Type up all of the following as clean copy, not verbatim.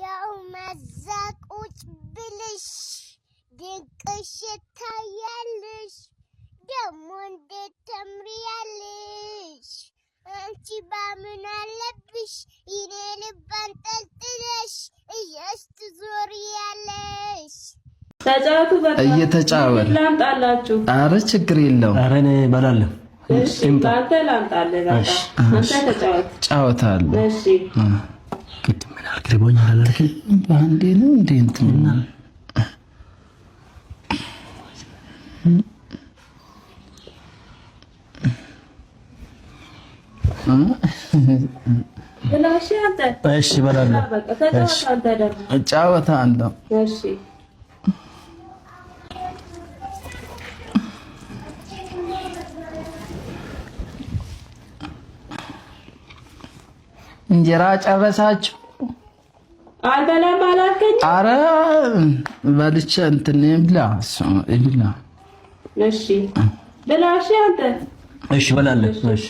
ያው መዛቁጭ ብልሽ ድንቅሽ ታያለሽ ደሞ እንዴት ተምሪያለሽ አንቺ ባምን አለብሽ ይኔ ልባን ጠልጥለሽ እያስትዞሪያለሽ ተጫወቱ በቃ እየተጫወተ ላምጣላችሁ አረ ችግር የለው አረ እኔ እበላለሁ እሺ ታንተ ላምጣልህ በቃ አንተ ተጫወት ጫወታለሁ እሺ ግድ ምን አልከረቦኛል አላልከኝ ባንዴ ነው እንዴ እንትና ብላሽ አንተ እሺ እበላለሁ እሺ አንተ ደግሞ ጫወታለሁ እሺ እንጀራ ጨረሳችሁ አልበላም አላልከኝ አረ በልቼ እንትን ብላ እሺ ብላሽ አንተ እሺ እበላለሁ እሺ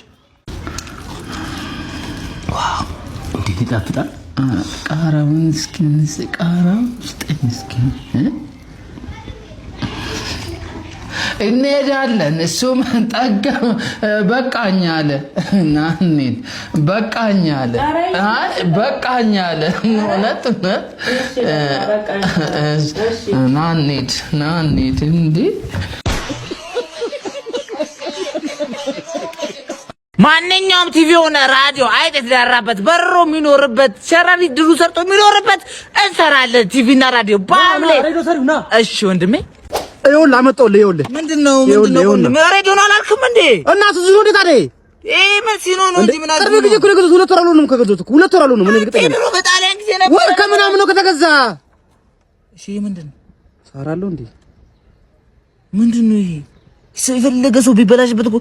ዋው እንዴት ይጣፍጣል ቃራው ምስኪን ቃራው ምስኪን እንሄዳለን እሱም ጠጋ በቃኝ አለ እና እንሂድ በቃኝ አለ አይ በቃኝ አለ እውነት ና እንሂድ እንዴ ማንኛውም ቲቪ ሆነ ራዲዮ አይጥ የተዳራበት በሮ የሚኖርበት ሸረሪት ድሩ ሰርቶ የሚኖርበት እንሰራለን ቲቪና ራዲዮ ባምሌ እሺ ወንድሜ ይኸውልህ አመጣሁልህ ይኸውልህ ምንድነው ሬዲዮ ነው አላልክም እንዴ እናቱ እዚህ ወዴት አለ ምን ሲኖ ነው እንዴ ምን አድርገው ቅርብ ጊዜ እኮ ነው ሁለት ወር አልሆነም ከገዛሁት እኮ ሁለት ወር አልሆነም ምን እርግጠኛ ነኝ በጣሊያን ጊዜ ነበር ወር ከምናምን ነው ከተገዛ እሺ ምንድነው ሳራለው እንዴ ምንድነው ይሄ የፈለገ ሰው ቢበላሽበት እኮ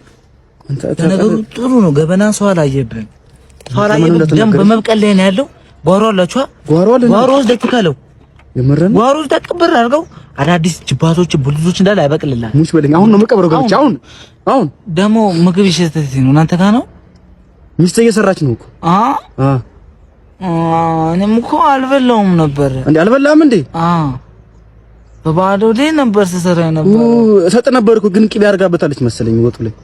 ነገሩ ጥሩ ነው ገበና ሰው አላየብህም ሰው አላየብህም ደም በመብቀል ላይ ነው ያለው ጓሮ አላችሁ ጓሮ ደክካለው የምረን ጓሮ ተቀብር አድርገው አዳዲስ ጅባቶች ቡልዞች እንዳለ አይበቅልልሃል ሙሽ በለኝ አሁን ነው መቀበረው ገብቼ አሁን ደሞ ምግብ ይሸተት ነው እናንተ ጋር ነው ሚስት እየሰራች ነው እኮ እኔም እኮ አልበላውም ነበር እንዴ አልበላም እንዴ በባዶ ላይ ነበር ተሰራ ነበር ሰጥ ነበር እኮ ግን ቅቤ አርጋበታለች መሰለኝ ወጡ ላይ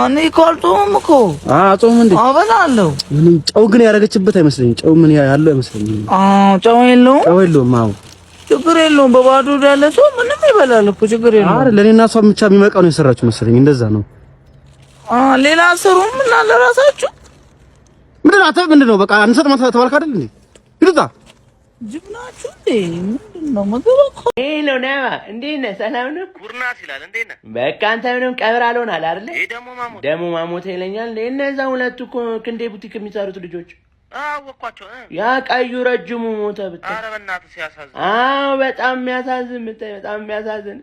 እኔ ካልጦም እኮ ጾም እንዴ አበላለሁ ምን ጨው ግን ያረገችበት አይመስለኝም ጨው ምን ያለው አይመስለኝም ጨው የለውም አዎ ችግር የለውም በባዶ ያለ ሰው ምንም ይበላል እኮ ችግር የለውም አረ ለኔና እሷ ብቻ የሚመቃው ነው የሰራችሁ መሰለኝ እንደዛ ነው ሌላ ሰሩም እና ለራሳችሁ ምንድነው በቃ አንሰጥ ማለት ተባልክ አይደል እንዴ ይሉታ ጅብናችሁ እንዴ ምንድነው መገበቆ ነው ነዋ እንዴ ነህ ሰላም ነው ጉርናት ይላል እንዴ ነህ በቃ አንተ ምንም ቀብር አልሆናል አይደል ይሄ ደሞ ማሞት ይለኛል እንዴ እነዛ ሁለቱ ክንዴ ቡቲክ የሚሰሩት ልጆች አወቋቸው ያ ቀዩ ረጅሙ ሞተ ብታይ ኧረ በእናትህ ሲያሳዝን በጣም የሚያሳዝን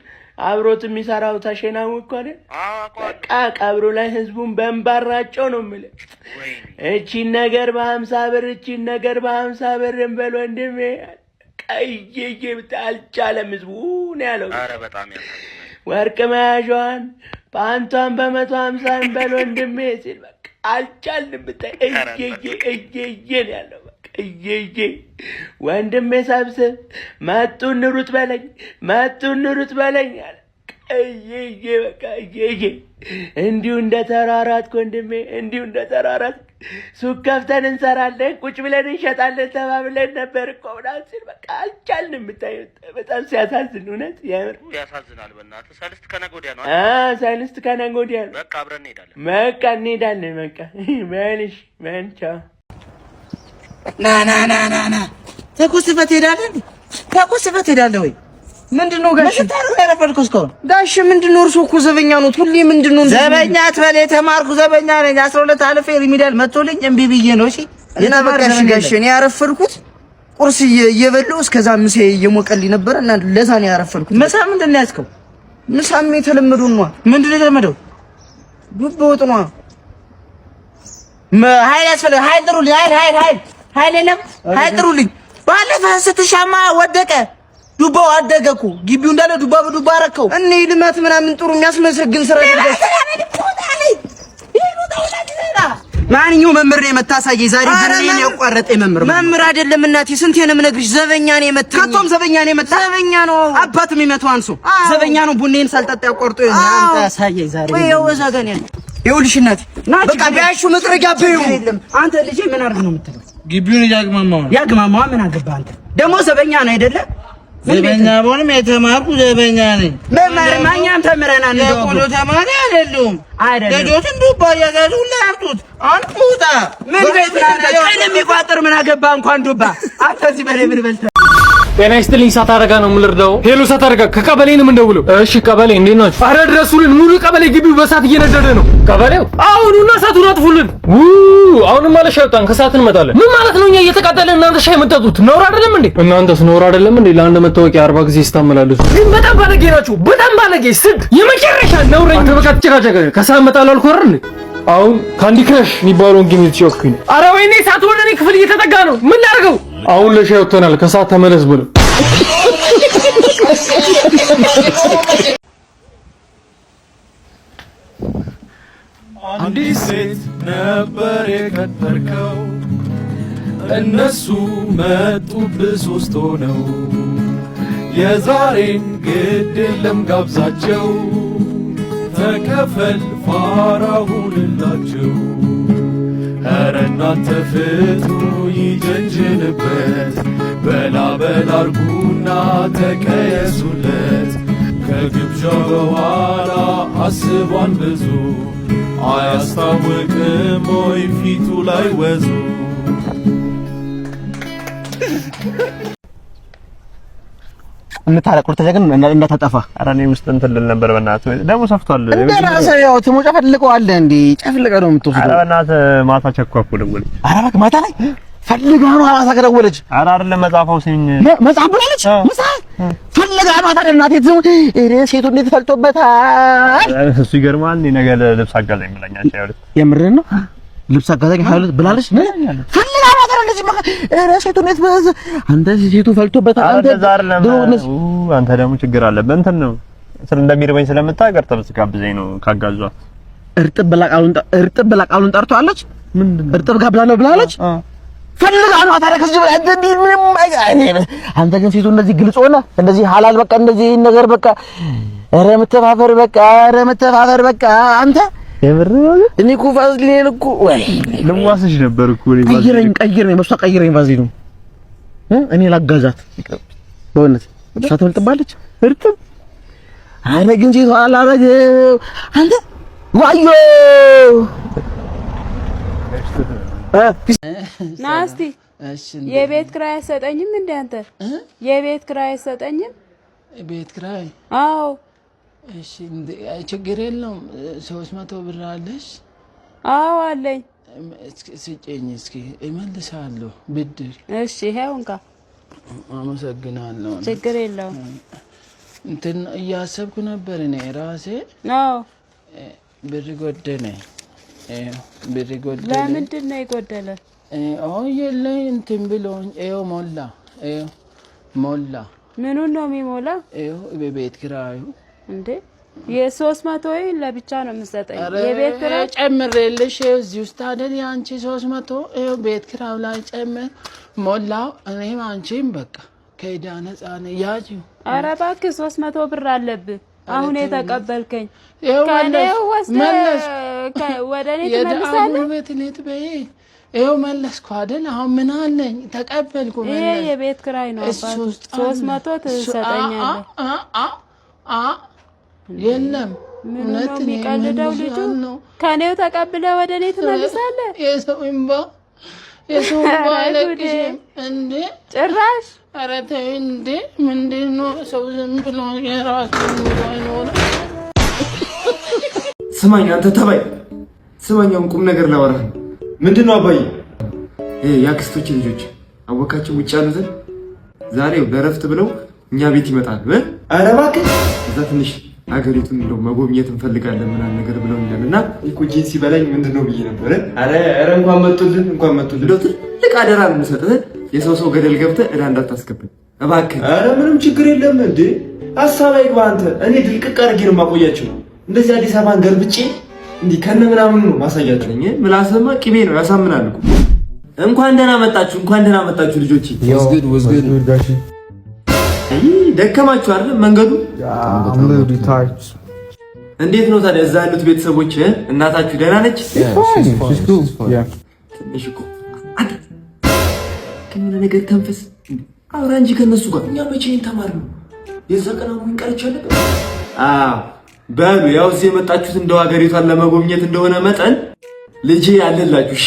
አብሮት የሚሰራው ተሸናው እኮ አይደል በቃ ቀብሩ ላይ ህዝቡን በእንባራቸው ነው የምልህ እቺን ነገር በ50 ብር እንበል ወንድሜ ቀይዬ ብታልቻለም ህዝቡ ነው ያለው ኧረ በጣም ያሳዝን ወርቅ መያዣዋን ፓንቷን በ150 እንበል ወንድሜ ሲል በቃ አልቻልንም ብታይ እየየ ነው ያለው በቃ እየየ ወንድሜ ሰብስብ መጡ እንሩጥ በለኝ አለ እየየ በቃ እየየ እንዲሁ እንደተራራጥኩ ወንድሜ ሱቅ ከፍተን እንሰራለን ቁጭ ብለን እንሸጣለን ተባብለን ነበር እኮ ምናምን ሲል በቃ አልቻልንም ብታይ በጣም ሲያሳዝን እውነት ያሳዝናል በእናትህ ሰልስት ከነገ ወዲያ ነው በቃ አብረን እንሄዳለን በቃ በልሽ መንቻ ና ተኩስፈት ሄዳለህ ወይ ምንድነው ጋሽ ታረው ያረፈልኩስ እኮ ጋሽ ምንድነው እርሱ እኮ ዘበኛ ነው ሁሌ ምንድነው ዘበኛ አትበል የተማርኩ ዘበኛ ነኝ 12 አልፌ ሪሚዲያል መጥቶልኝ እምቢ ብዬ ነው እሺ የነበርሽ ጋሽ እኔ ያረፈልኩት ቁርስ እየበላሁ እስከዛ ምሴ እየሞቀልኝ ነበር እና ለዛ ነው ያረፈልኩት ምሳ ምንድነው ያስከው ምሳም የተለመደው ነው ምንድነው የተለመደው ዱብ ወጥ ነው ኃይል ያስፈልጋል ኃይል ጥሩልኝ ኃይል የለም ኃይል ጥሩልኝ ባለፈ ስትሻማ ወደቀ ዱባው አደገኩ ግቢው እንዳለ ዱባ በዱባ አረከው እኔ ልማት ምናምን ጥሩ የሚያስመሰግን ስራ ይደርስ ማንኛው መምህር ነው የመታሳየኝ ዛሬ ብሬን ያቋረጠኝ መምህር አይደለም እናቴ ስንቴ ነው የምነግርሽ ዘበኛ ነው የመታኝ ከቶም ዘበኛ ነው የመታ ዘበኛ ነው አባት የሚመታው አንሱ ዘበኛ ነው ቡኔን ሳልጠጣ ያቋርጦ አንተ ያሳየኝ ዛሬ ወይው ዘገኔ ይኸውልሽ እናቴ በቃ ቢያሹ መጥረጊያ በይው አንተ ልጄ ምን አድርግ ነው የምትለው ግቢውን ያግማማው ምን አገባ አንተ ደግሞ ዘበኛ ነው አይደለ ዘበኛ ቦንም የተማርኩ ዘበኛ ነኝ መምህር ማኛም ተምረናል ነው ቆሎ ተማሪ አይደለም ልጆችን ዱባ ያጋዙ ለአብጡት አንቁታ ምን ቤት ነው የሚቋጥር ምን አገባ እንኳን ዱባ አታዚ በሬ ምን በልተ ጤና ይስጥልኝ ሳታረጋ ነው የምልርዳው ሄሎ ሳታረጋ ከቀበሌ ነው የምንደውለው እሺ ቀበሌ እንዴት ናችሁ አረ ድረሱልን ሙሉ ቀበሌ ግቢው በሳት እየነደደ ነው ቀበሌው አሁንና እሳቱን አጥፉልን አሁንም ማለት ሸውጣን ከሰዓት እንመጣለን ምን ማለት ነው እኛ እየተቃጠለን እናንተ ሻይ የምትጠጡት ነውር አይደለም እንዴ እናንተስ ነውር አይደለም እንዴ ለአንድ መታወቂያ 40 ጊዜ ስታመላልሱ ግን በጣም ባለጌ ናችሁ በጣም ባለጌ ስድ የመጨረሻ ነውረኝ ተበቃ ተጨቃጨቀ ከሰዓት እመጣለሁ አልኮር እንዴ አሁን ካንዲ ክራሽ የሚባለውን ጌም እየተጫወትኩኝ አረ ወይኔ እሳት ወደ እኔ ክፍል እየተጠጋ ነው ምን ላድርገው አሁን ለሻይ ወጥተናል ከሰዓት ተመለስ ብለው አንዲት ሴት ነበር የቀጠርከው እነሱ መጡብህ ሶስት ሆነው የዛሬን ግድ የለም ጋብዛቸው ተከፈል ፋራሁንላቸው ኧረ እናንተ ፍቱ ይጀንጅንበት በላ አርጉና ተቀየሱለት ከግብዣው በኋላ አስቧን ብዙ አያስታውቅም ወይ ፊቱ ላይ ወዙ እንታረቅ ቁርጥ ተጀግን እንዳታጠፋ ኧረ እኔ ውስጥ እንትን ልል ነበር በእናትህ ደግሞ ሰፍቷል እንደ ራስህ ያው ትሞጫ ፈልቀዋለህ እንዴ ጨፍልቀህ ነው የምትወስደው ኧረ በእናትህ ማታ ቸኳኩ ደወለች ኧረ እባክህ ማታ ላይ ፈልጋ ነው ማታ ከደወለች ኧረ አይደለም መጻፈው ሲኝ መጻፍ ብላለች መጻፍ ፈልጋ ነው ማታ እናቴ ትሙ እሬ ሴቱ እንዴት ፈልጦበታል እሱ ይገርማል እኔ ነገ ልብስ አጋዛኝ ብላኛች አይወል የምርህን ነው ልብስ አጋዛኝ ሀይሉት ብላለች ፈልጋ ነው ማታ እንደዚህ እሬ ሴቱ እንዴት በዝ አንተ ሴቱ ፈልጦበታል አንተ ደግሞ ችግር አለብህ እንትን ነው ስለ እንደሚርበኝ ስለምታገር ጥብስ ጋብዘኝ ነው ካጋዟ እርጥብ በላቃሉን ጠርቷለች ምንድነው እርጥብ ጋብላለሁ ብላለች ፈልጋ ነው ታዲያ ከዚህ በላይ እንዴ ምንም አንተ ግን ሴቱ እንደዚህ ግልጽ ሆነ እንደዚህ ሐላል በቃ እንደዚህ ነገር በቃ ኧረ መተፋፈር በቃ አንተ የምር እኔ እኮ ቫዝሊን እኮ ወይ ልዋስሽ ነበር እኮ ቀይረኝ መስዋ ቀይረኝ ቫዝሊኑ እኔ ላጋዛት በእውነት እሷ ትበልጥባለች እርጥብ አረ ግን ሴቱ አላረገ አንተ ዋዮ ናስቲ የቤት ክራይ አይሰጠኝም እንዴ አንተ የቤት ክራይ አይሰጠኝም ቤት ክራይ አዎ እሺ ችግር የለውም 300 ብር አለሽ አዎ አለኝ ስጪኝ እስኪ እመልሳለሁ ብድር እሺ ይሄው እንካ አመሰግናለሁ ችግር የለውም እንትን እያሰብኩ ነበር እኔ ራሴ አዎ ብር ጎደለኝ ለምንድን ነው የጎደለ የለኝ እንትን ብሎኝ ሞላ ምኑን ነው የሚሞላ በቤት ኪራዩ እንዴ የ300 ለብቻ ነው የምሰጠኝ የቤት ኪራይ ጨምሬልሽ እዚህ ውስጥ አይደል ያንቺ 300 ቤት ኪራዩ ላይ ጨምር ሞላው እኔም አንቺም በቃ ከዕዳ ነፃ ነኝ ያጂው ኧረ እባክህ 300 ብር አለብህ አሁን የተቀበልከኝ ከኔው መለስ ወደኔ ተመልሳለህ ቤት በይ ይኸው መለስኩ አይደል አሁን ምን አለኝ ተቀበልኩ ይሄ የቤት ክራይ ነው አባቱ 300 ትሰጠኛለህ የለም እውነት ነው የሚቀልደው ልጁ ከኔው ተቀብለህ ወደኔ ትመልሳለህ የሰው ባለቅሽም እንዴ ጭራሽ ኧረ ተይ እንዴ ምንድነው ሰው ዝም ብሎ የራሱን ነው ስማኝ አንተ ተባይ ስማኛውን ቁም ነገር ላወራህ ምንድነው አባዬ ያክስቶች ልጆች አወቃቸው ውጭ ያሉትን ዛሬው ለረፍት ብለው እኛ ቤት ይመጣሉ ኧረ እባክህ እዛ ትንሽ አገሪቱን እንደው መጎብኘት እንፈልጋለን ምናምን ነገር ብለው እንደና እኮ ጂንሲ በላይ ምንድነው ብዬ ነበር ኧረ እንኳን መጡልን እንደው ትልቅ አደራ ነው የምሰጥህ የሰው ገደል ገብተህ እዳ እንዳታስገብኝ እባክህ ኧረ ምንም ችግር የለም እንዴ ሐሳብ አይግባ አንተ እኔ ድልቅቅ አድርጌ ነው የማቆያቸው እንደዚህ አዲስ አበባን ገልብጬ እንዲህ ከነ ምናምን ነው ማሳያችሁ። ምላስማ ቅቤ ነው ያሳምናል እኮ። እንኳን ደህና መጣችሁ ልጆቼ። ወዝግድ ጋሽ ደከማችሁ አይደል መንገዱ? እንዴት ነው ታዲያ እዛ ያሉት ቤተሰቦች? እናታችሁ ደህና ነች? ትንሽ እኮ ከምን ነገር ተንፈስ አውራ እንጂ ከነሱ ጋር እኛ መቼ ተማርነው? የዛ ቀን አሁን ቀርቻለሁ። በሉ ያው እዚህ የመጣችሁት እንደው ሀገሪቷን ለመጎብኘት እንደሆነ መጠን ልጄ ያለላችሁ እሺ።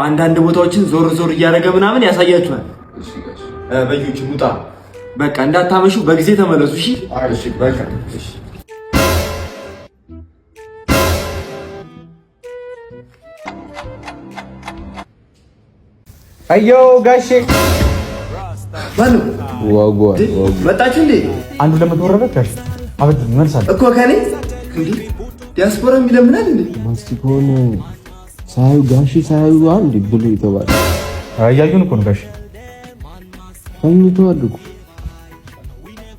አንዳንድ ቦታዎችን ዞር እያደረገ ምናምን ያሳያችኋል። በዩቲ ሙጣ በቃ እንዳታመሹ በጊዜ ተመለሱ እሺ። እሺ በቃ እሺ። አዮ ጋሼ ማኑ ዋጓ መጣችሁ እንዴ? አንዱ ለመተወረደ ጋሽ አበድ መልሳል እኮ ከኔ እንዴ ዲያስፖራ የሚለምናል እንዴ? ማስቲኮን ሳዩ ጋሽ ሳዩ አንድ ብሉ ይተባል። አያዩን እኮ ነው ጋሽ አይተዋል እኮ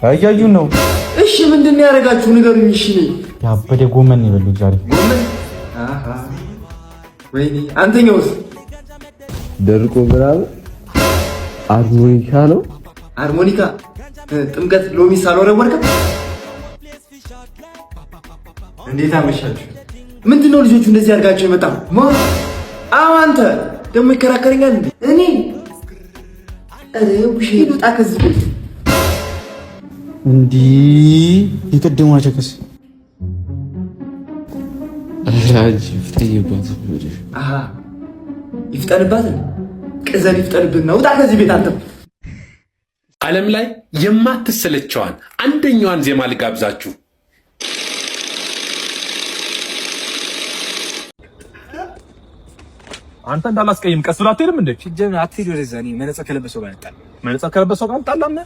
አያዩን ነው። እሺ ምንድን ነው ያደርጋችሁ ንገሩኝ። እሺ ያበደ ጎመን ነው የበሉት ዛሬ። ጎመን ወይኔ አንተኛውስ ደርቆ ብራብ አርሞኒካ ነው። አርሞኒካ ጥምቀት ሎሚ ሳልወረወርከም። እንዴት አመሻችሁ? ምንድነው ልጆቹ እንደዚህ አድርጋችሁ የመጣው? አንተ ደግሞ ይከራከረኛል እንዴ? እኔ ውሽ ይሉጣ ከዚህ ቤት እንዲ የቀደማቸው ከስ አራጅ ፍጠይባት ይፍጠንባት ቅዘን ይፍጠንብና ውጣ ከዚህ ቤት አንተ። ዓለም ላይ የማትሰለቸዋን አንደኛዋን ዜማ ልጋብዛችሁ። አንተ እንዳላስቀይም ቀስ ብላ አትሄድም እንዴ? ሲጀምር አትሄድ ወደዛ። እኔ መነጽር ከለበሰው ጋር እንጣላ። መነጽር ከለበሰው ጋር እንጣላና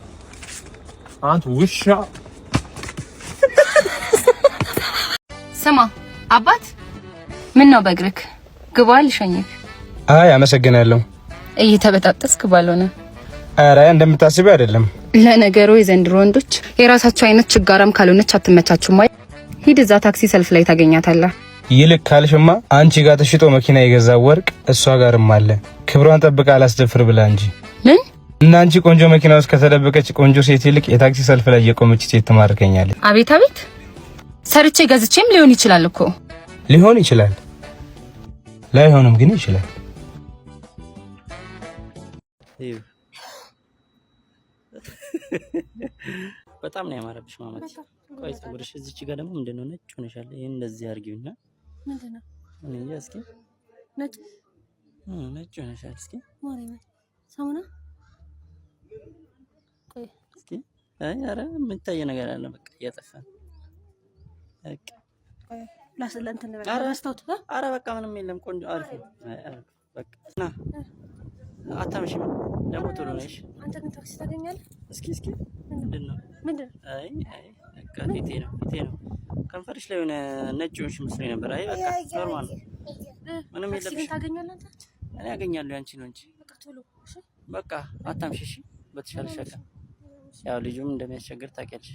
አንተ ውሻ። ስማ አባት፣ ምን ነው በእግርክ ግባ ልሸኝክ። አይ አመሰግናለሁ። እየተበጣጠስክ ባልሆነ። ኧረ እንደምታስቢው አይደለም። ለነገሩ የዘንድሮ ወንዶች የራሳቸው አይነት ችጋራም ካልሆነች አትመቻቹም። አይ ሂድ፣ እዛ ታክሲ ሰልፍ ላይ ታገኛታለህ። ይልክ ካልሽማ አንቺ ጋር ተሽጦ መኪና የገዛ ወርቅ እሷ ጋርም አለ። ክብሯን ጠብቃ አላስደፍር ብላ እንጂ ምን እና አንቺ ቆንጆ መኪና ውስጥ ከተደበቀች ቆንጆ ሴት ይልቅ የታክሲ ሰልፍ ላይ የቆመች ሴት ትማርከኛለች። አቤት አቤት! ሰርቼ ገዝቼም ሊሆን ይችላል እኮ። ሊሆን ይችላል፣ ላይሆንም ግን ይችላል። በጣም ነው ያማረብሽ ማማት። ቆይ ፀጉርሽ እዚች ጋር ደግሞ ምንድነው ነጭ ሆነሻል። ይሄን እንደዚህ አድርጊውና ምንድነው? እኔ እስኪ ነጭ ሆነሻል። እስኪ ማሪማ ሳሙና ቆይ እስኪ ኧረ የምታይ ነገር አለ። በቃ እያጠፋን በቃ ቆይ ላስለንት ነው። ኧረ በቃ ምንም የለም። ቆንጆ አሪፍ በቃ ና አታምሽም ደግሞ ቶሎ ነሽ። አንተ ግን ታክሲ ታገኛለህ? እስኪ ምንድነው? አይ በቃ ፊቴ ነው ከንፈርሽ ላይ ሆነ ነጭ ሆንሽ መስሎኝ ነበር። አይ በቃ ኖርማል ነው፣ ምንም የለም። ታክሲ ታገኛለህ አንተ? እኔ አገኛለሁ ያንቺ ነው እንጂ በቃ ቶሎ እሺ። በቃ አታምሽሽ በተሻለ ሸጋ። ያው ልጁም እንደሚያስቸግር ታውቂያለሽ።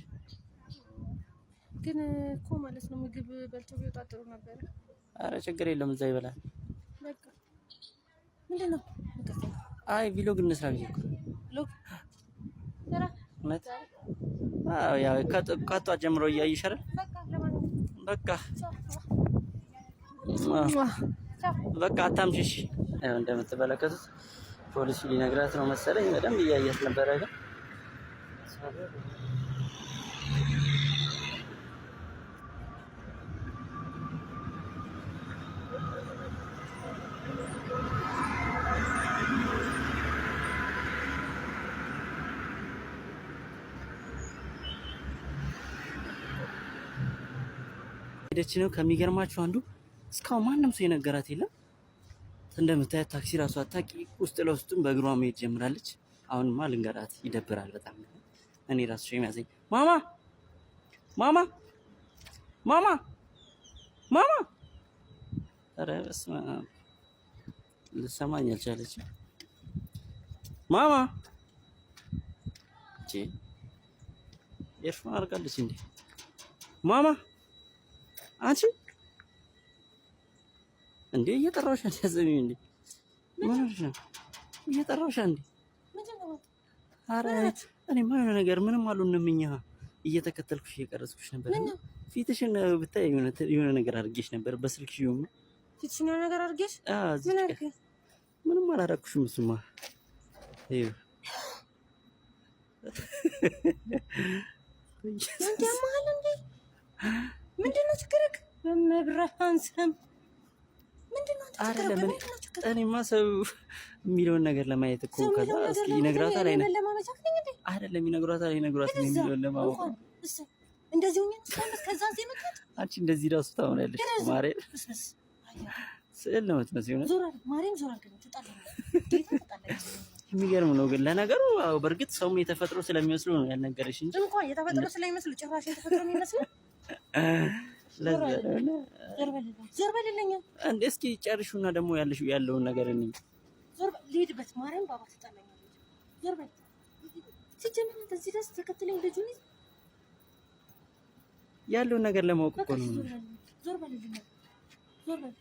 ግን እኮ ማለት ነው ምግብ በልቶ ቢወጣ ጥሩ ነበር። አረ ችግር የለውም እዛ ይበላል። በቃ ምንድነው? አይ ቪሎግ እንስራ ብዬ እኮ ሎግ ሰራ ማለት ያው ከጧት ጀምሮ እያየሽ አይደል? በቃ አታምሽሽ። ያው እንደምትመለከቱት ፖሊሱ ሊነግራት ነው መሰለኝ። በደንብ እያያት ነበረ ግን ሄደች ነው። ከሚገርማችሁ አንዱ እስካሁን ማንም ሰው የነገራት የለም። እንደምታያት ታክሲ ራሱ አታቂ ውስጥ ለውስጡም በእግሯ መሄድ ጀምራለች። አሁንማ ልንገራት ይደብራል በጣም። እኔ ራሱ ሸም ያዘኝ። ማማ ኧረ በስመ አብ ልትሰማኝ አልቻለች። ማማ ኤርፎን አድርጋለች እንዴ? ማማ አንቺ እንዴ እየጠራሁሽ አትያዘኝም እንዴ? ምን ነው እየጠራሁሽ እንዴ? ኧረ እኔማ የሆነ ነገር ምንም አልሆንም። እኛ እየተከተልኩሽ እየቀረጽኩሽ ነበር። ፊትሽን ብታይ የሆነ ነገር አድርጌሽ ነበር በስልክሽ ይሁን ፊትሽን የሆነ ነገር አድርጌሽ? ምን አድርጌ? ምንም አላደረኩሽም። እሱማ ይኸው እንደማል እንዴ ምንድነው ችግርክ? በመብራን ስም ምንድነው ችግርክ? እኔማ ሰው የሚለውን ነገር ለማየት እኮ ከዛ እስኪ ይነግራታል አይደለም ይነግራታል የሚለውን ለማወቅ እንደዚህ ሆኜ ነው ከዛ እዚህ መጣት። አንቺ እንደዚህ ራሱ ታወራለሽ ማርያም ስዕል ነው የምትመስለው ነው። ዞራ ማርያም ዞራ ግን ተጣጣለ የሚገርም ነው ግን ለነገሩ አው በርግጥ ሰውም የተፈጥሮ ስለሚመስሉ ነው ያልነገረሽ እንጂ እንኳን የተፈጥሮ ስለሚመስሉ ጭራሽ የተፈጥሮ ነው የሚመስለው። ዞር በልልኝ እንዴ እስኪ ጨርሹና ደግሞ ያለውን ነገር እንይ። ዞር ልሂድበት ማርያም ባባ ተጣላኛለች። ዞር በል ሲጀምር እንደዚህ ደስ ተከትለኝ ልጁን ያለውን ነገር ለማወቅ እኮ ነው። ዞር በልልኝ ዞር በል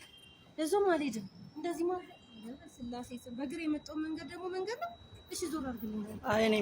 እዞም አልሄድም እንደዚህ ማለት ስላሴ በእግር የመጣው መንገድ ደግሞ መንገድ ነው። እሺ ዞር አድርግልኝ። አይ እኔ